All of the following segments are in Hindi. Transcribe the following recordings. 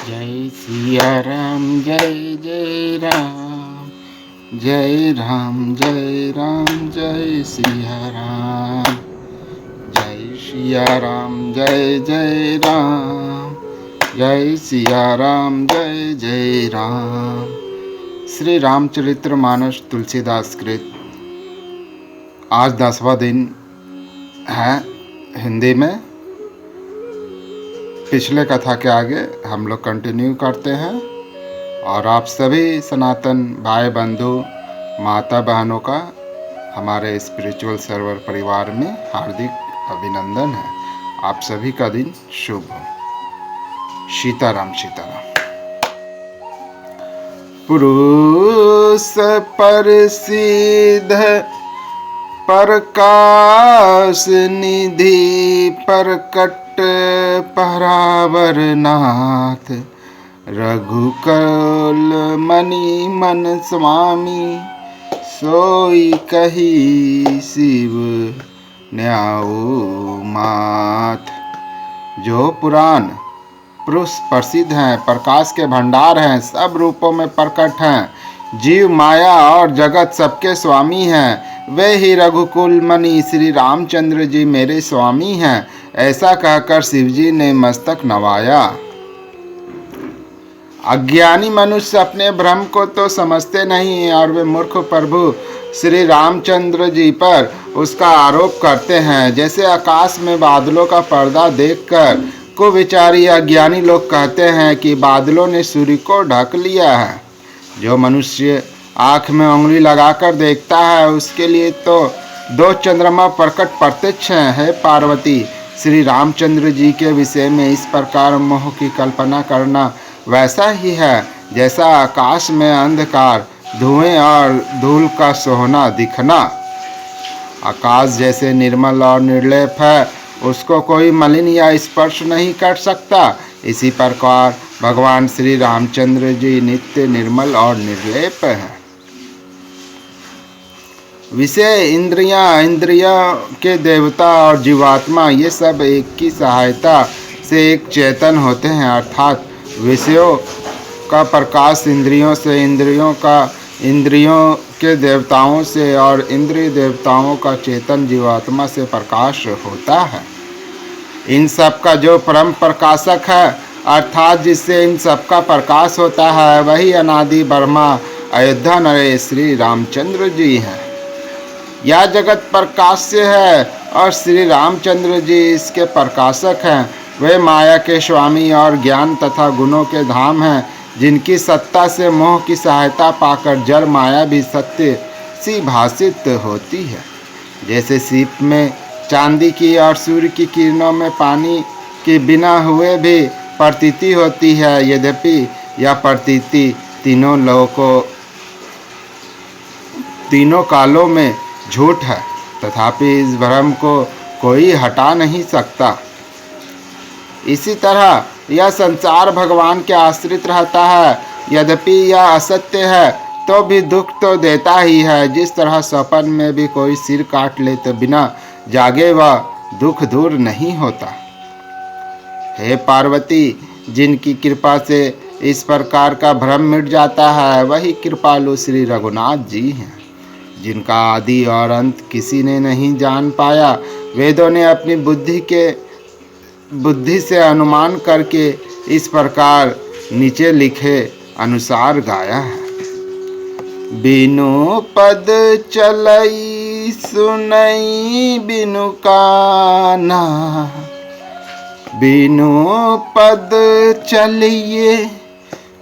जय सिया राम जय जय राम, जय राम जय राम जय सिया राम, जय सिया राम जय जय राम, जय सिया राम जय जय राम। श्री रामचरित्र मानस तुलसीदास कृत। आज 10वां दिन है हिंदी में। पिछले कथा के आगे हम लोग कंटिन्यू करते हैं और आप सभी सनातन भाई बंधु माता बहनों का हमारे स्पिरिचुअल सर्वर परिवार में हार्दिक अभिनंदन है। आप सभी का दिन शुभ हो। सीताराम सीताराम। पुरुष परसिद्ध प्रकाश निधि प्रकट परावर नाथ, रघुकुल मणि मन स्वामी, सोई कही शिव न्याऊ माथ। जो पुराण पुरुष प्रसिद्ध हैं, प्रकाश के भंडार हैं, सब रूपों में प्रकट हैं, जीव माया और जगत सबके स्वामी हैं, वे ही रघुकुल मणि श्री रामचंद्र जी मेरे स्वामी हैं। ऐसा कहकर शिवजी ने मस्तक नवाया। अज्ञानी मनुष्य अपने भ्रम को तो समझते नहीं और वे मूर्ख प्रभु श्री रामचंद्र जी पर उसका आरोप करते हैं। जैसे आकाश में बादलों का पर्दा देखकर कुविचारी अज्ञानी लोग कहते हैं कि बादलों ने सूर्य को ढक लिया है। जो मनुष्य आँख में उंगली लगाकर देखता है उसके लिए तो 2 चंद्रमा प्रकट प्रत्यक्ष हैं। है पार्वती, श्री रामचंद्र जी के विषय में इस प्रकार मोह की कल्पना करना वैसा ही है जैसा आकाश में अंधकार, धुएं और धूल का सोहना दिखना। आकाश जैसे निर्मल और निर्लेप है, उसको कोई मलिन या स्पर्श नहीं कर सकता। इसी प्रकार भगवान श्री रामचंद्र जी नित्य निर्मल और निर्लेप हैं। विषय इंद्रियां के देवता और जीवात्मा ये सब एक की सहायता से एक चेतन होते हैं, अर्थात विषयों का प्रकाश इंद्रियों से, इंद्रियों के देवताओं से और इंद्रिय देवताओं का चेतन जीवात्मा से प्रकाश होता है। इन सब का जो परम प्रकाशक है, अर्थात जिससे इन सब का प्रकाश होता है, वही अनादि ब्रह्मा अयोध्या नरेश श्री रामचंद्र जी हैं। यह जगत प्रकाश से है और श्री रामचंद्र जी इसके प्रकाशक हैं। वे माया के स्वामी और ज्ञान तथा गुणों के धाम हैं, जिनकी सत्ता से मोह की सहायता पाकर जड़ माया भी सत्य सी भाषित होती है। जैसे सीप में चांदी की और सूर्य की किरणों में पानी के बिना हुए भी प्रतीति होती है, यद्यपि यह प्रतीति तीनों कालों में झूठ है, तथापि इस भ्रम को कोई हटा नहीं सकता। इसी तरह यह संसार भगवान के आश्रित रहता है, यद्यपि यह असत्य है तो भी दुख तो देता ही है। जिस तरह स्वप्न में भी कोई सिर काट ले तो बिना जागे वह दुख दूर नहीं होता। हे पार्वती, जिनकी कृपा से इस प्रकार का भ्रम मिट जाता है, वही कृपालु श्री रघुनाथ जी हैं, जिनका आदि और अंत किसी ने नहीं जान पाया। वेदों ने अपनी बुद्धि से अनुमान करके इस प्रकार नीचे लिखे अनुसार गाया है। बिनु पद चलई सुनई बिनु काना, बिनु पद चलिए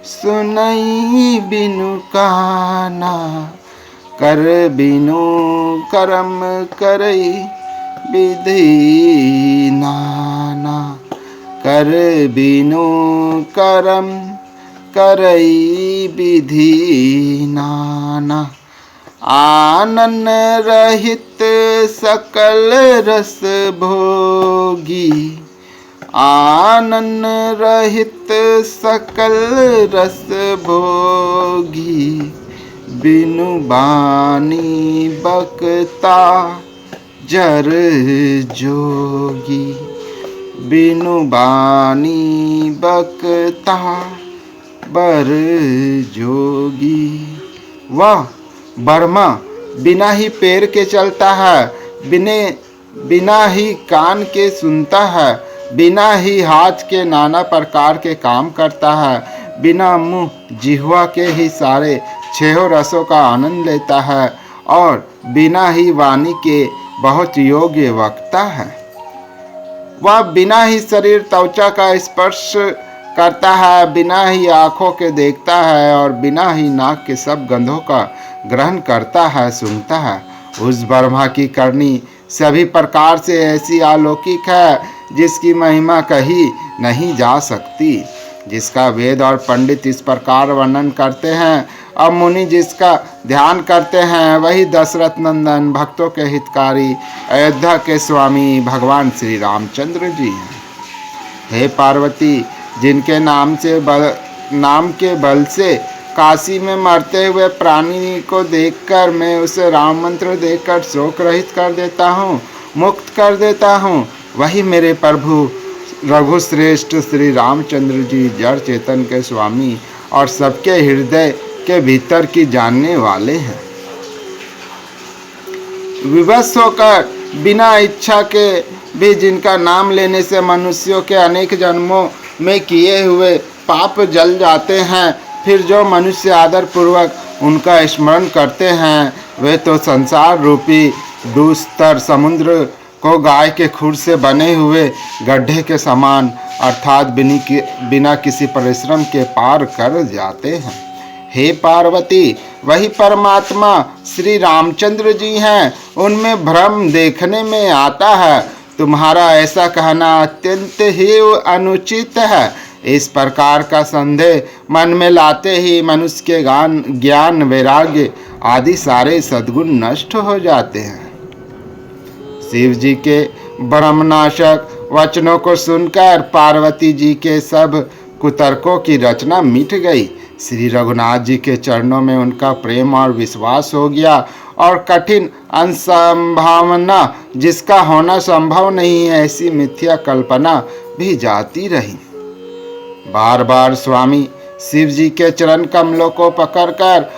सुनई बिनु काना, कर बिनु करम करई विधि नाना, कर बिनु करम करई विधि नाना। आनन रहित सकल रस भोगी, आनन रहित सकल रस भोगी, बिनु बानी बकता जर जोगी। बिनु बानी बकता बर जोगी। वह बर्मा बिना ही पैर के चलता है, बिना ही कान के सुनता है, बिना ही हाथ के नाना प्रकार के काम करता है, बिना मुंह जिह्वा के ही सारे छह रसों का आनंद लेता है और बिना ही वाणी के बहुत योग्य वक्ता है। वह बिना ही शरीर त्वचा का स्पर्श करता है, बिना ही आँखों के देखता है और बिना ही नाक के सब गंधों का ग्रहण करता है, सूंघता है। उस ब्रह्मा की करनी सभी प्रकार से ऐसी अलौकिक है जिसकी महिमा कही नहीं जा सकती, जिसका वेद और पंडित इस प्रकार वर्णन करते हैं और मुनि जिसका ध्यान करते हैं, वही दशरथ नंदन भक्तों के हितकारी अयोध्या के स्वामी भगवान श्री रामचंद्र जी हैं। हे पार्वती, जिनके नाम के बल से काशी में मरते हुए प्राणी को देखकर मैं उसे राम मंत्र देकर शोक रहित कर देता हूँ, मुक्त कर देता हूँ, वही मेरे प्रभु रघुश्रेष्ठ श्री रामचंद्र जी जड़ चेतन के स्वामी और सबके हृदय के भीतर की जानने वाले हैं। विवश होकर बिना इच्छा के भी जिनका नाम लेने से मनुष्यों के अनेक जन्मों में किए हुए पाप जल जाते हैं, फिर जो मनुष्य आदर पूर्वक उनका स्मरण करते हैं, वे तो संसार रूपी दुस्तर समुद्र को गाय के खुर से बने हुए गड्ढे के समान अर्थात बिना किसी परिश्रम के पार कर जाते हैं। हे पार्वती, वही परमात्मा श्री रामचंद्र जी हैं, उनमें भ्रम देखने में आता है। तुम्हारा ऐसा कहना अत्यंत ही अनुचित है। इस प्रकार का संदेह मन में लाते ही मनुष्य के ज्ञान वैराग्य आदि सारे सद्गुण नष्ट हो जाते हैं। शिव जी के ब्रह्मनाशक वचनों को सुनकर पार्वती जी के सब कुतर्कों की रचना मिट गई। श्री रघुनाथ जी के चरणों में उनका प्रेम और विश्वास हो गया और कठिन असंभावना जिसका होना संभव नहीं है, ऐसी मिथ्या कल्पना भी जाती रही। बार बार स्वामी शिव जी के चरण कमलों को पकड़कर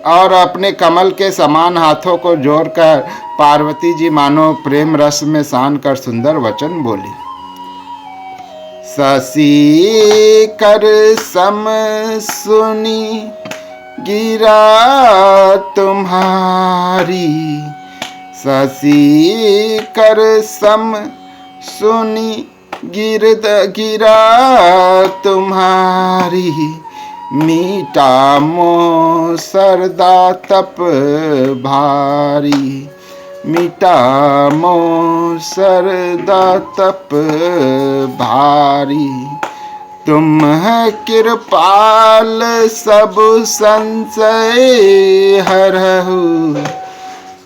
और अपने कमल के समान हाथों को जोड़कर पार्वती जी मानो प्रेम रस में सान कर सुंदर वचन बोली। शशि कर सम सुनी गिरा तुम्हारी, शशि कर सम सुनी गिरा तुम्हारी, मीठा मोह सरदा तप भारी, मीठा मोह सरदा तप भारी। तुम है कृपाल सब संशय हरहु,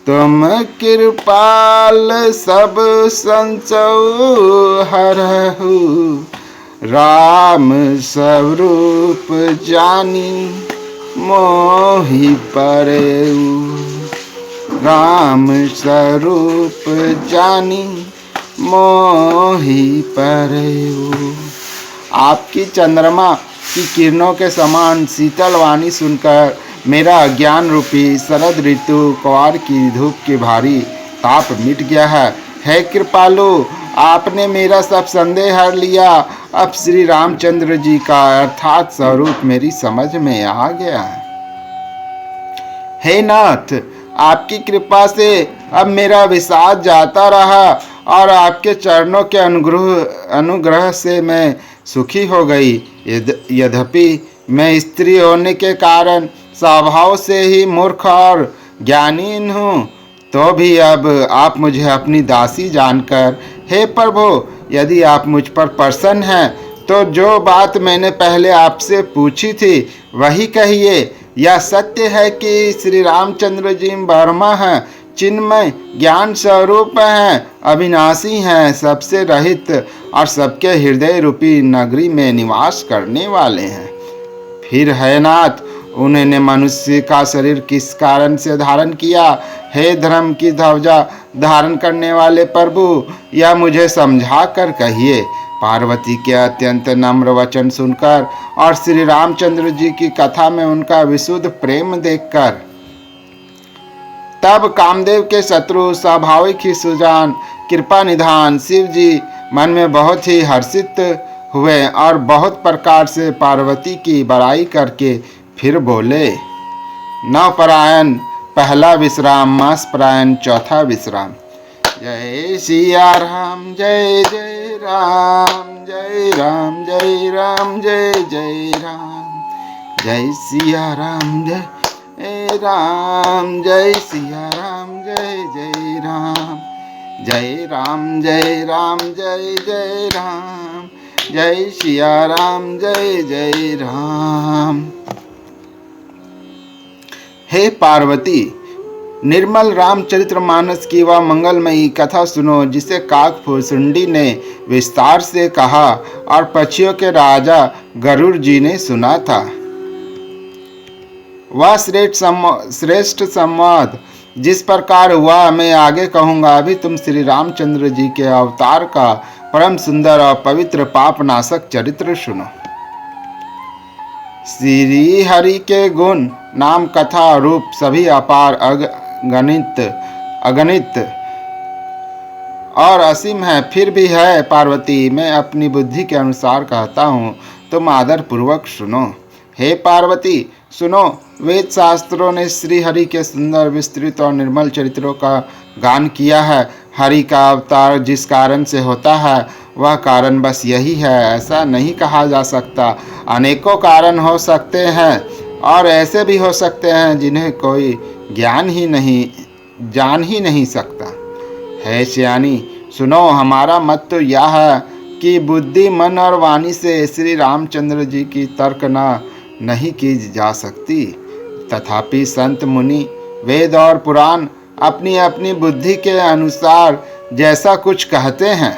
तुम कृपाल सब संशय हरहु, राम स्वरूप जानी मोहि परेउ, राम स्वरूप जानी मोहि परेउ। आपकी चंद्रमा की किरणों के समान शीतल वाणी सुनकर मेरा अज्ञान रूपी शरद ऋतु कुआर की धूप की भारी ताप मिट गया है। हे कृपालु, आपने मेरा सब संदेह हर लिया। अब श्री रामचंद्र जी का अर्थात स्वरूप मेरी समझ में आ गया है। हे नाथ, आपकी कृपा से अब मेरा विषाद जाता रहा और आपके चरणों के अनुग्रह से मैं सुखी हो गई। यद्यपि मैं स्त्री होने के कारण स्वभाव से ही मूर्ख और ज्ञानहीन हूँ, तो भी अब आप मुझे अपनी दासी जानकर, हे प्रभु, यदि आप मुझ पर प्रसन्न हैं तो जो बात मैंने पहले आपसे पूछी थी वही कहिए। यह सत्य है कि श्री रामचंद्र जी ब्रह्मा हैं, चिन्मय ज्ञान स्वरूप हैं, अविनाशी हैं, सबसे रहित और सबके हृदय रूपी नगरी में निवास करने वाले हैं। फिर है नाथ, उन्होंने मनुष्य का शरीर किस कारण से धारण किया? हे धर्म की ध्वजा धारण करने वाले प्रभु, यह मुझे समझा कर कहिए। पार्वती के अत्यंत नम्र वचन सुनकर और श्री रामचंद्र जी की कथा में उनका विशुद्ध प्रेम देखकर तब कामदेव के शत्रु, स्वाभाविक ही सुजान, कृपा निधान शिव जी मन में बहुत ही हर्षित हुए और बहुत प्रकार से पार्वती की बड़ाई करके फिर बोले। नवपरायण पहला विश्राम, मास परायण चौथा विश्राम। जय सिया राम, जय जय राम, जय राम जय राम, जय जय राम, जय सिया राम, जय राम, जय सिया राम, जय जय राम, जय राम जय राम, जय जय राम, जय सिया राम, जय जय राम। हे पार्वती, निर्मल रामचरितमानस की वह मंगलमयी कथा सुनो जिसे काकभूषुंडी ने विस्तार से कहा और पक्षियों के राजा गरुड़ जी ने सुना था। वह श्रेष्ठ संवाद जिस प्रकार हुआ मैं आगे कहूँगा। अभी तुम श्री रामचंद्र जी के अवतार का परम सुंदर और पवित्र पाप नाशक चरित्र सुनो। श्री हरि के गुण, नाम, कथा, रूप सभी अपार, अगणित और असीम है। फिर भी है पार्वती, मैं अपनी बुद्धि के अनुसार कहता हूँ, तुम आदर पूर्वक सुनो। हे पार्वती सुनो, वेद शास्त्रों ने श्री हरि के सुंदर, विस्तृत और निर्मल चरित्रों का गान किया है। हरि का अवतार जिस कारण से होता है वह कारण बस यही है, ऐसा नहीं कहा जा सकता। अनेकों कारण हो सकते हैं और ऐसे भी हो सकते हैं जिन्हें कोई जान ही नहीं सकता। है सियानी सुनो, हमारा मत तो यह है कि बुद्धि, मन और वाणी से श्री रामचंद्र जी की तर्कना नहीं की जा सकती। तथापि संत मुनि, वेद और पुराण अपनी अपनी बुद्धि के अनुसार जैसा कुछ कहते हैं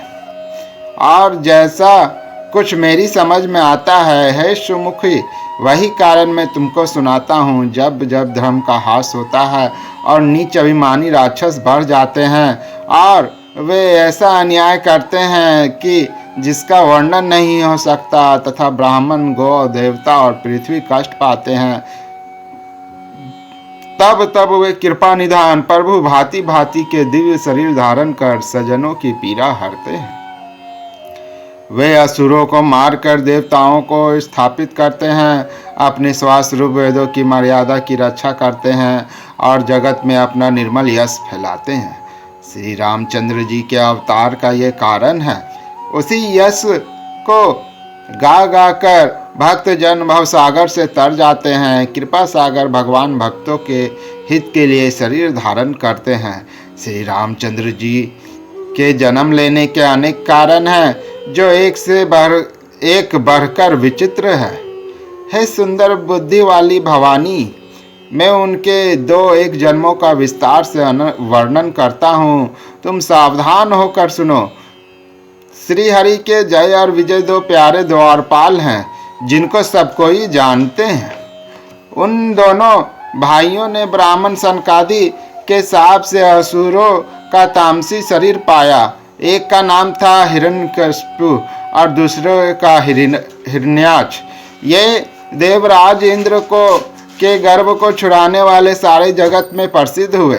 और जैसा कुछ मेरी समझ में आता है सुमुखी, वही कारण मैं तुमको सुनाता हूँ। जब जब धर्म का हास होता है और नीच अभिमानी राक्षस बढ़ जाते हैं और वे ऐसा अन्याय करते हैं कि जिसका वर्णन नहीं हो सकता, तथा ब्राह्मण, गौ, देवता और पृथ्वी कष्ट पाते हैं, तब वे कृपा निधान प्रभु भांति भांति के दिव्य शरीर धारण कर सज्जनों की पीड़ा हरते हैं। वे असुरों को मारकर देवताओं को स्थापित करते हैं, अपने श्वास रूप वेदों की मर्यादा की रक्षा करते हैं और जगत में अपना निर्मल यश फैलाते हैं। श्री रामचंद्र जी के अवतार का ये कारण है। उसी यश को गा गा कर भक्त जन भवसागर से तर जाते हैं। कृपा सागर भगवान भक्तों के हित के लिए शरीर धारण करते हैं। श्री रामचंद्र जी के जन्म लेने के अनेक कारण हैं जो एक से बढ़कर विचित्र है सुंदर बुद्धि वाली भवानी, मैं उनके दो एक जन्मों का विस्तार से वर्णन करता हूँ, तुम सावधान होकर सुनो। श्री हरि के जय और विजय दो प्यारे द्वारपाल हैं जिनको सब कोई जानते हैं। उन दोनों भाइयों ने ब्राह्मण सनकादि के साप से असुरों का तामसी शरीर पाया। एक का नाम था हिरण्यकशिपु और दूसरे का हिरण्याक्ष। ये देवराज इंद्र के गर्भ को छुड़ाने वाले सारे जगत में प्रसिद्ध हुए।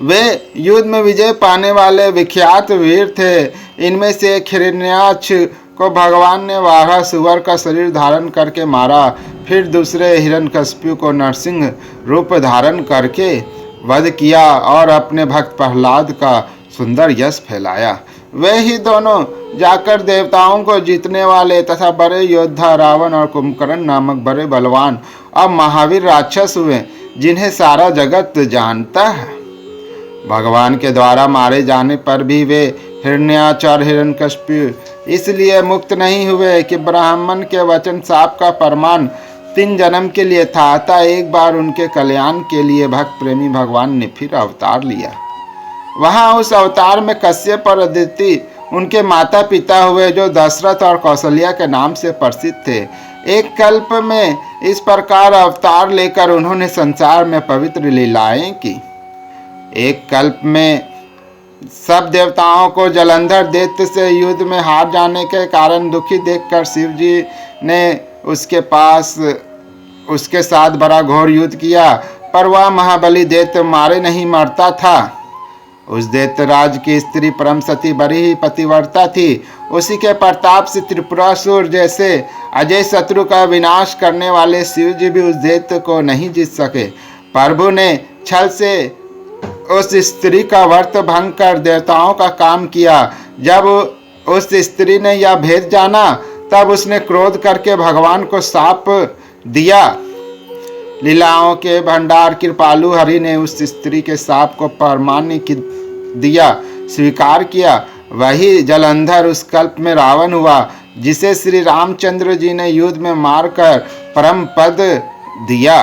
वे युद्ध में विजय पाने वाले विख्यात वीर थे। इनमें से एक हिरण्याक्ष को भगवान ने वाघा सुअर का शरीर धारण करके मारा। फिर दूसरे हिरण्यकशिपु को नरसिंह रूप धारण करके वध किया और अपने भक्त प्रहलाद का सुंदर यश फैलाया। वे ही दोनों जाकर देवताओं को जीतने वाले तथा बड़े योद्धा रावण और कुंभकर्ण नामक बड़े बलवान और महावीर राक्षस हुए जिन्हें सारा जगत जानता है। भगवान के द्वारा मारे जाने पर भी वे हिरण्याक्ष और हिरण्यकशिपु इसलिए मुक्त नहीं हुए कि ब्राह्मण के वचन शाप का प्रमाण 3 जन्म के लिए था। अतः एक बार उनके कल्याण के लिए भक्त प्रेमी भगवान ने फिर अवतार लिया। वहां उस अवतार में कश्यप और अदिति उनके माता पिता हुए जो दशरथ और कौशल्या के नाम से प्रसिद्ध थे। एक कल्प में इस प्रकार अवतार लेकर उन्होंने संसार में पवित्र लीलाएं की। एक कल्प में सब देवताओं को जलंधर दैत्य से युद्ध में हार जाने के कारण दुखी देखकर शिव जी ने उसके साथ बड़ा घोर युद्ध किया, पर वह महाबली दैत्य मारे नहीं मरता था। उस दैत्यराज की स्त्री परम सती बड़ी ही पतिव्रता थी। उसी के प्रताप से त्रिपुरासुर जैसे अजय शत्रु का विनाश करने वाले शिव जी भी उस दैत्य को नहीं जीत सके। प्रभु ने छल से उस स्त्री का व्रत भंग कर देवताओं का काम किया। जब उस स्त्री ने यह भेद जाना, तब उसने क्रोध करके भगवान को शाप दिया। लीलाओं के भंडार कृपालु हरि ने उस स्त्री के शाप को परमान्य दिया, स्वीकार किया। वही जलंधर उस कल्प में रावण हुआ, जिसे श्री रामचंद्र जी ने युद्ध में मारकर परम पद दिया।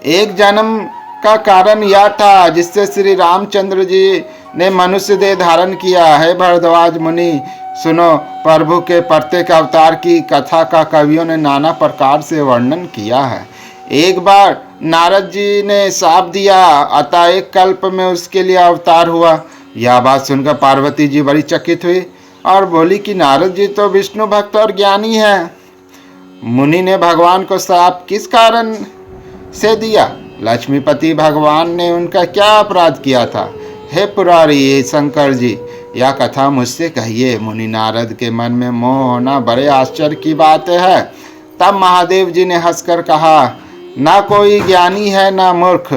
एक जन्म का कारण यह था जिससे श्री रामचंद्र जी ने मनुष्य देह धारण किया है। भरद्वाज मुनि सुनो, प्रभु के प्रत्येक अवतार की कथा का कवियों ने नाना प्रकार से वर्णन किया है। एक बार नारद जी ने शाप दिया, अतः एक कल्प में उसके लिए अवतार हुआ। यह बात सुनकर पार्वती जी बड़ी चकित हुई और बोली कि नारद जी तो विष्णु भक्त और ज्ञानी हैं। मुनि ने भगवान को शाप किस कारण से दिया? लक्ष्मीपति भगवान ने उनका क्या अपराध किया था? हे पुरारी शंकर जी, यह कथा मुझसे कहिए। मुनि नारद के मन में मोह होना बड़े आश्चर्य की बात है। तब महादेव जी ने हंसकर कहा, ना कोई ज्ञानी है ना मूर्ख।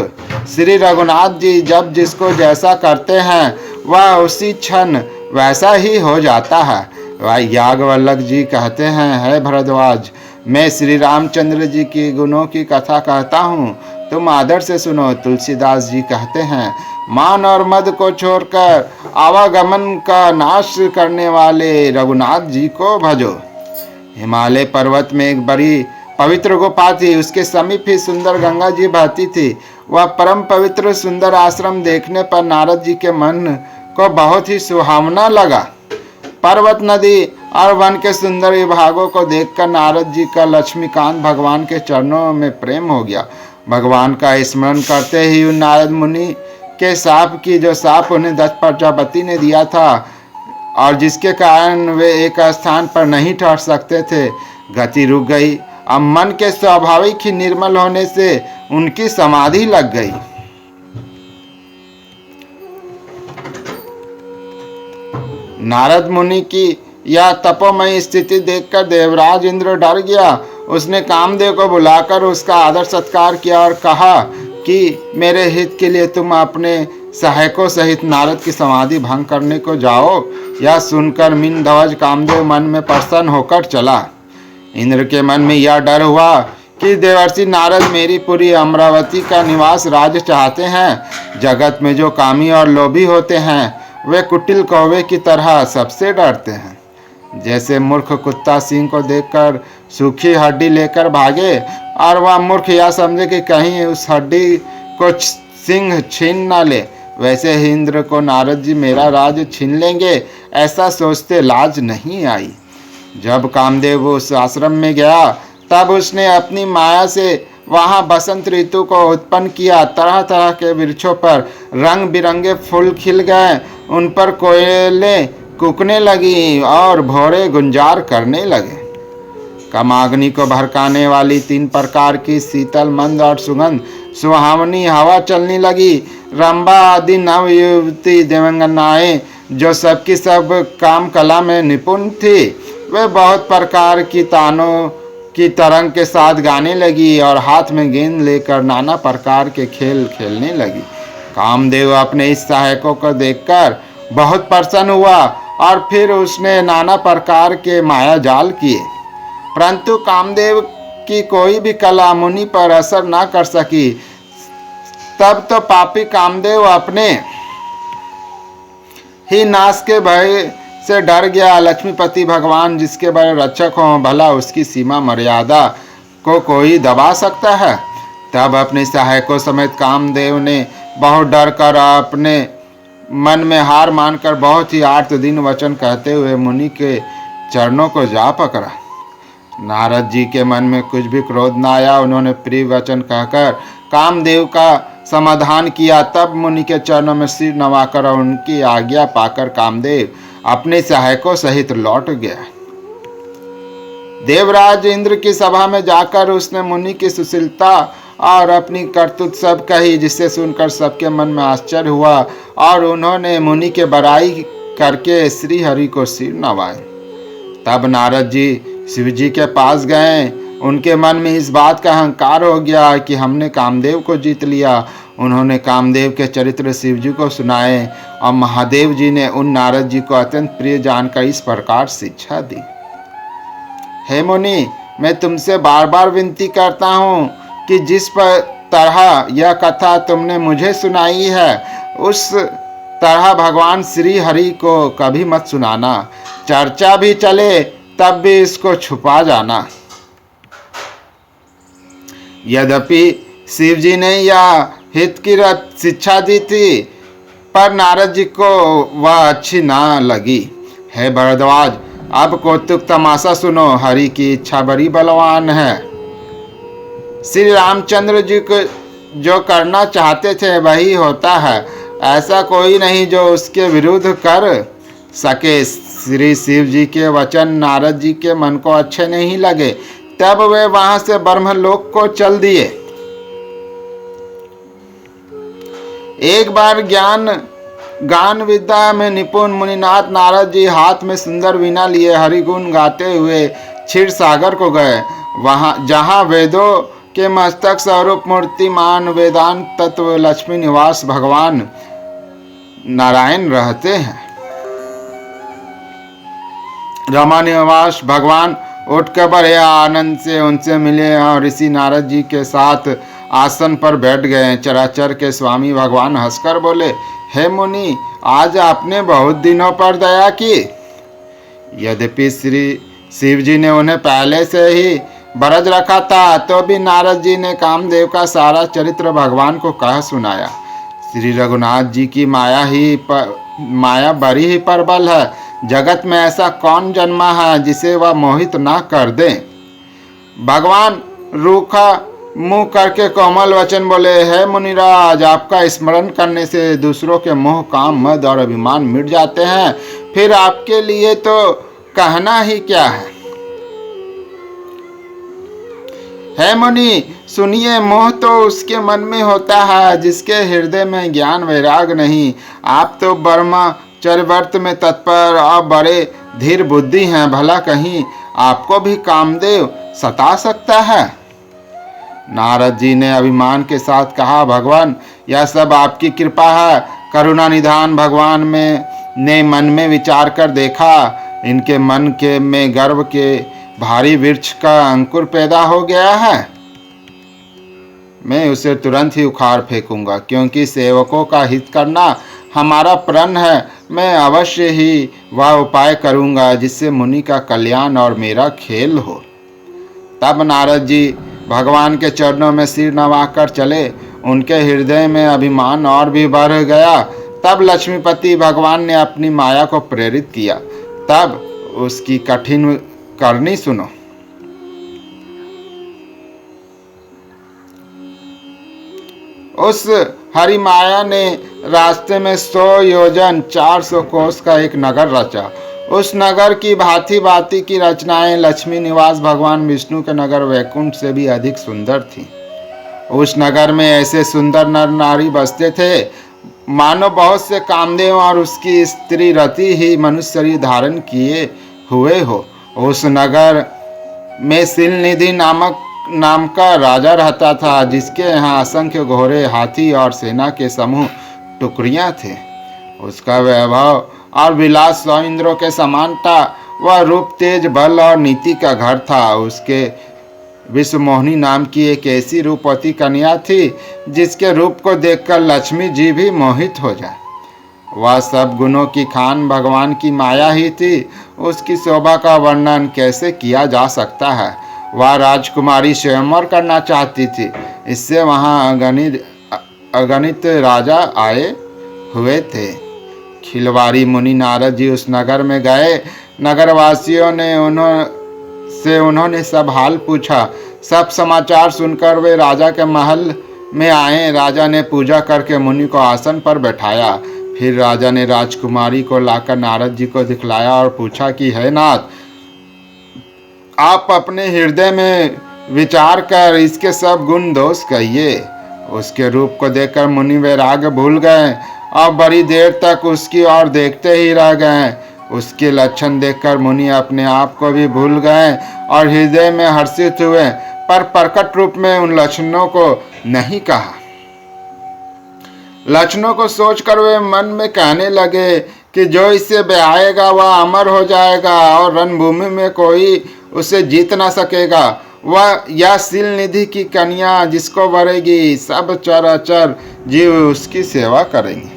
श्री रघुनाथ जी जब जिसको जैसा करते हैं वह उसी क्षण वैसा ही हो जाता है। वह याज्ञवल्क्य जी कहते हैं, हे भरद्वाज, मैं श्री रामचंद्र जी की गुणों की कथा कहता हूँ, तुम आदर से सुनो। तुलसीदास जी कहते हैं, मान और मद को छोड़कर आवागमन का नाश करने वाले रघुनाथ जी को भजो। हिमालय पर्वत में एक बड़ी पवित्र गुफा थी। उसके समीप ही सुंदर गंगा जी बहती थी। वह परम पवित्र सुंदर आश्रम देखने पर नारद जी के मन को बहुत ही सुहावना लगा। पर्वत, नदी और वन के सुंदर विभागों को देखकर नारद जी का लक्ष्मीकांत भगवान के चरणों में प्रेम हो गया। भगवान का स्मरण करते ही उन नारद मुनि के शाप की जो शाप उन्हें दक्ष प्रजापति ने दिया था और जिसके कारण वे एक स्थान पर नहीं ठहर सकते थे, गति रुक गई। अब मन के स्वाभाविक ही निर्मल होने से उनकी समाधि लग गई। नारद मुनि की यह तपोमयी स्थिति देखकर देवराज इंद्र डर गया। उसने कामदेव को बुलाकर उसका आदर सत्कार किया और कहा कि मेरे हित के लिए तुम अपने सहायकों सहित नारद की समाधि भंग करने को जाओ। यह सुनकर मीनध्वज कामदेव मन में प्रसन्न होकर चला। इंद्र के मन में यह डर हुआ कि देवर्षि नारद मेरी पुरी अमरावती का निवास राज्य चाहते हैं। जगत में जो कामी और लोभी होते हैं वे कुटिल कौवे की तरह सबसे डरते हैं। जैसे मूर्ख कुत्ता सिंह को देखकर सूखी हड्डी लेकर भागे और वह मूर्ख यह समझे कि कहीं उस हड्डी को सिंह छीन ना ले, वैसे ही इंद्र को नारद जी मेरा राज छीन लेंगे ऐसा सोचते लाज नहीं आई। जब कामदेव उस आश्रम में गया तब उसने अपनी माया से वहाँ बसंत ऋतु को उत्पन्न किया। तरह तरह के वृक्षों पर रंग बिरंगे फूल खिल गए, उन पर कोयलें कूकने लगी और भौरे गुंजार करने लगे। कामाग्नि को भड़काने वाली 3 प्रकार की शीतल मंद और सुगंध सुहावनी हवा चलने लगी। रंभा आदि नव युवती देवंगनाएं जो सबकी सब काम कला में निपुण थी, वे बहुत प्रकार की तानों की तरंग के साथ गाने लगी और हाथ में गेंद लेकर नाना प्रकार के खेल खेलने लगी। कामदेव अपने इस सहायकों को देखकर बहुत प्रसन्न हुआ और फिर उसने नाना प्रकार के माया जाल किए, परंतु कामदेव की कोई भी कला मुनि पर असर न कर सकी। तब तो पापी कामदेव अपने ही नाश के भय से डर गया। लक्ष्मीपति भगवान जिसके बड़े रक्षक हों, भला उसकी सीमा मर्यादा को कोई दबा सकता है। तब अपने सहायकों समेत कामदेव ने बहुत डर कर अपने मन में हार मानकर बहुत ही आर्त दिन वचन कहते हुए मुनि के चरणों को जा पकड़ा। नारद जी के मन में कुछ भी क्रोध न आया। उन्होंने प्रिय वचन कहकर कामदेव का समाधान किया। तब मुनि के चरणों में सिर नवाकर और उनकी आज्ञा पाकर कामदेव अपने सहायकों सहित लौट गया। देवराज इंद्र की सभा में जाकर उसने मुनि की सुशीलता और अपनी करतूत सब कही, जिससे सुनकर सबके मन में आश्चर्य हुआ और उन्होंने मुनि के बड़ाई करके श्री हरि को सिर नवाए। तब नारद जी शिव जी के पास गए। उनके मन में इस बात का अहंकार हो गया कि हमने कामदेव को जीत लिया। उन्होंने कामदेव के चरित्र शिव जी को सुनाए और महादेव जी ने उन नारद जी को अत्यंत प्रिय जानकर इस प्रकार शिक्षा दी। हे मुनि, मैं तुमसे बार बार विनती करता हूँ कि जिस तरह यह कथा तुमने मुझे सुनाई है उस तरह भगवान श्री हरि को कभी मत सुनाना। चर्चा भी चले तब भी इसको छुपा जाना। यद्यपि शिव जी ने यह हित की शिक्षा दी थी, पर नारद जी को वह अच्छी ना लगी। हे भरद्वाज, अब कौतुक तमाशा सुनो। हरि की इच्छा बड़ी बलवान है। श्री रामचंद्र जी को जो करना चाहते थे वही होता है। ऐसा कोई नहीं जो उसके विरुद्ध कर सके। श्री शिव जी के वचन नारद जी के मन को अच्छे नहीं लगे। तब वे वहां से ब्रह्मलोक को चल दिए। एक बार गान विद्या में निपुण मुनिनाथ नारद जी हाथ में सुंदर वीणा लिए हरिगुण गाते हुए क्षीर सागर को गए। जहाँ वेदों के मस्तक स्वरूप मूर्तिमान वेदांत तत्व लक्ष्मी निवास भगवान नारायण रहते हैं। रमा निवास भगवान उठकर बड़े आनंद से उनसे मिले और ऋषि नारद जी के साथ आसन पर बैठ गए। चराचर के स्वामी भगवान हंसकर बोले, हे मुनि, आज आपने बहुत दिनों पर दया की। यद्यपि श्री शिव जी ने उन्हें पहले से ही बरज रखा था, तो भी नारद जी ने कामदेव का सारा चरित्र भगवान को कह सुनाया। श्री रघुनाथ जी की माया बड़ी ही प्रबल है। जगत में ऐसा कौन जन्मा है जिसे वह मोहित ना कर दे। भगवान रूखा मुंह करके कोमल वचन बोले, हे मुनिराज, आपका स्मरण करने से दूसरों के मोह, काम, मद और अभिमान मिट जाते हैं। फिर आपके लिए तो कहना ही क्या है। हे मुनि, सुनिए, मोह तो उसके मन में होता है जिसके हृदय में ज्ञान वैराग नहीं। आप तो ब्रह्मचर्य व्रत में तत्पर और बड़े धीर बुद्धि हैं। भला कहीं आपको भी कामदेव सता सकता है। नारद जी ने अभिमान के साथ कहा, भगवान, यह सब आपकी कृपा है। करुणा निधान भगवान ने मन में विचार कर देखा। इनके मन में गर्व के भारी वृक्ष का अंकुर पैदा हो गया है। मैं उसे तुरंत ही उखाड़ फेंकूंगा, क्योंकि सेवकों का हित करना हमारा प्रण है। मैं अवश्य ही वह उपाय करूंगा जिससे मुनि का कल्याण और मेरा खेल हो। तब नारद जी भगवान के चरणों में सिर नवाकर चले। उनके हृदय में अभिमान और भी बढ़ गया। तब लक्ष्मीपति भगवान ने अपनी माया को प्रेरित किया। तब उसकी कठिन करनी सुनो। उस हरि माया ने रास्ते में 100 योजन 400 कोस का एक नगर रचा। उस नगर की भांति भांति की रचनाएं लक्ष्मी निवास भगवान विष्णु के नगर वैकुंठ से भी अधिक सुंदर थी। उस नगर में ऐसे सुंदर नर नारी बसते थे मानो बहुत से कामदेव और उसकी स्त्री रति ही मनुष्य शरीर धारण किए हुए हो। उस नगर में शिलनिधि नाम का राजा रहता था, जिसके यहाँ असंख्य घोड़े, हाथी और सेना के समूह टुकड़ियाँ थे। उसका वैभव और विलास 100 इंद्रों के समान था। वह रूप, तेज, बल और नीति का घर था। उसके विश्वमोहिनी नाम की एक ऐसी रूपवती कन्या थी जिसके रूप को देखकर लक्ष्मी जी भी मोहित हो जाए। वह सब गुणों की खान भगवान की माया ही थी। उसकी शोभा का वर्णन कैसे किया जा सकता है। वह राजकुमारी स्वयंवर करना चाहती थी। इससे वहाँ अगणित राजा आए हुए थे। खिलवाड़ी मुनि नारद जी उस नगर में गए। नगरवासियों ने उन्होंने सब हाल पूछा। सब समाचार सुनकर वे राजा के महल में आए। राजा ने पूजा करके मुनि को आसन पर बैठाया। फिर राजा ने राजकुमारी को लाकर नारद जी को दिखलाया और पूछा कि हे नाथ, आप अपने हृदय में विचार कर इसके सब गुण दोष कहिए। उसके रूप को देखकर मुनि वैराग्य भूल गए और बड़ी देर तक उसकी ओर देखते ही रह गए। उसके लक्षण देखकर मुनि अपने आप को भी भूल गए और हृदय में हर्षित हुए, पर प्रकट रूप में उन लक्षणों को नहीं कहा। लक्षणों को सोचकर वे मन में कहने लगे कि जो इसे ब्याहेगा वह अमर हो जाएगा और रणभूमि में कोई उसे जीत ना सकेगा। वह यह सील निधि की कन्या जिसको वरेगी, सब चराचर जीव उसकी सेवा करेंगे।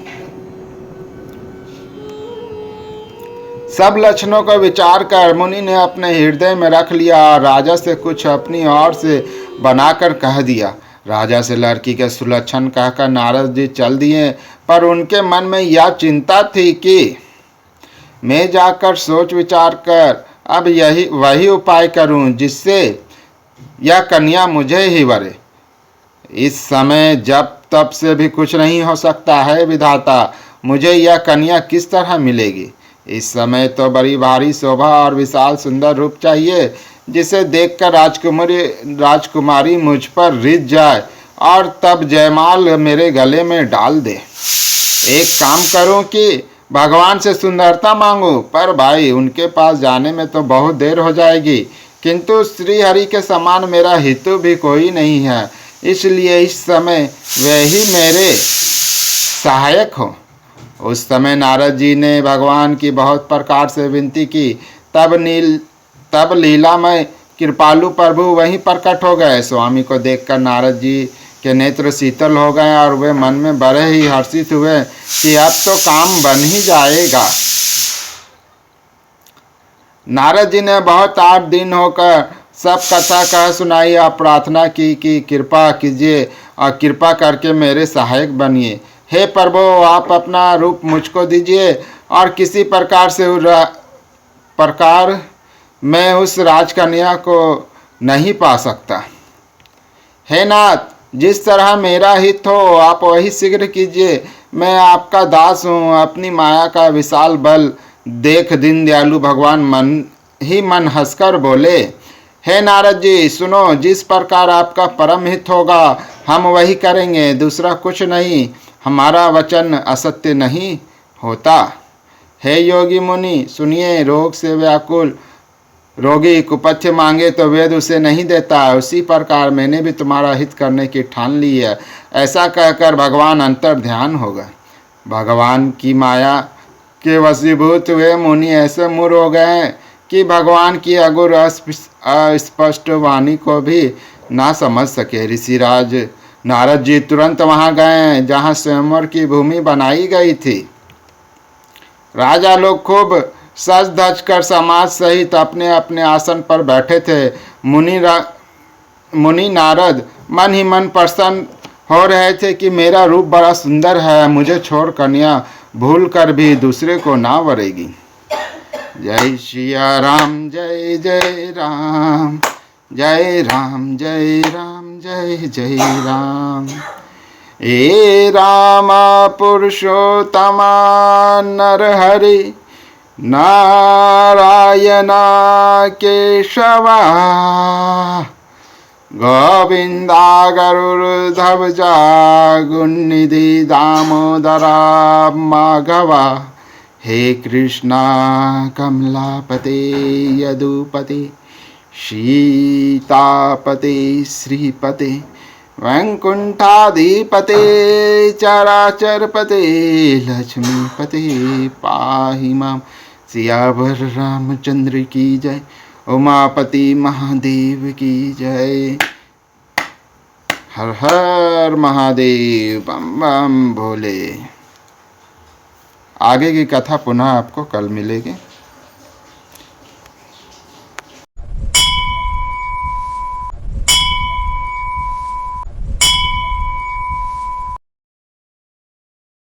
सब लक्षणों का विचार कर मुनि ने अपने हृदय में रख लिया और राजा से कुछ अपनी ओर से बनाकर कह दिया। राजा से लड़की के सुलक्षण कहकर नारद जी चल दिए, पर उनके मन में यह चिंता थी कि मैं जाकर सोच विचार कर अब वही उपाय करूं जिससे यह कन्या मुझे ही वरे। इस समय जब तब से भी कुछ नहीं हो सकता है विधाता, मुझे यह कन्या किस तरह मिलेगी। इस समय तो बड़ी भारी शोभा और विशाल सुंदर रूप चाहिए, जिसे देखकर राजकुमारी मुझ पर रिझ जाए और तब जयमाल मेरे गले में डाल दे। एक काम करूं कि भगवान से सुंदरता मांगू, पर भाई उनके पास जाने में तो बहुत देर हो जाएगी, किंतु श्री हरि के समान मेरा हितु भी कोई नहीं है, इसलिए इस समय वे ही मेरे सहायक हो। उस समय नारद जी ने भगवान की बहुत प्रकार से विनती की। तब लीलामय कृपालु प्रभु वहीं प्रकट हो गए। स्वामी को देखकर नारद जी के नेत्र शीतल हो गए और वे मन में बड़े ही हर्षित हुए कि अब तो काम बन ही जाएगा। नारद जी ने बहुत 8 दिन होकर सब कथा कह सुनाई और प्रार्थना की कि कृपा कीजिए और कृपा करके मेरे सहायक बनिए। हे प्रभु, आप अपना रूप मुझको दीजिए और किसी प्रकार मैं उस राजकन्या को नहीं पा सकता। हे नाथ, जिस तरह मेरा हित हो आप वही शीघ्र कीजिए। मैं आपका दास हूँ। अपनी माया का विशाल बल देख दीन दयालु भगवान मन हंसकर बोले, हे नारद जी सुनो, जिस प्रकार आपका परम हित होगा हम वही करेंगे, दूसरा कुछ नहीं। हमारा वचन असत्य नहीं होता। हे योगी मुनि सुनिए, रोग से व्याकुल रोगी कुपथ्य मांगे तो वेद उसे नहीं देता, उसी प्रकार मैंने भी तुम्हारा हित करने की ठान ली है। ऐसा कहकर भगवान अंतर ध्यान हो गए। भगवान की माया के वशीभूत हुए मुनि ऐसे मूढ़ हो गए कि भगवान की अगुर अस्पष्ट वाणी को भी ना समझ सके। ऋषिराज नारद जी तुरंत वहां गए जहां स्वयंवर की भूमि बनाई गई थी। राजा लोग खूब सज धज कर समाज सहित अपने अपने आसन पर बैठे थे। मुनि नारद मन ही मन प्रसन्न हो रहे थे कि मेरा रूप बड़ा सुंदर है, मुझे छोड़ कन्या भूल कर भी दूसरे को ना वरेगी। जय सिया राम जय जय राम, जय राम जय राम जय जय राम। हे राम पुरुषोत्तमा नरहरि नारायणा केशवा, गोविंदा गरुड़ध्वजा गुणनिधि दामोदरा माधवा। हे कृष्णा कमलापते यदुपते सीतापते श्रीपते वैकुंठाधिपते चराचरपते लक्ष्मीपते पाहि मां। सियावर रामचंद्र की जय, उमापति महादेव की जय। हर हर महादेव, बम बम भोले। आगे की कथा पुनः आपको कल मिलेगी।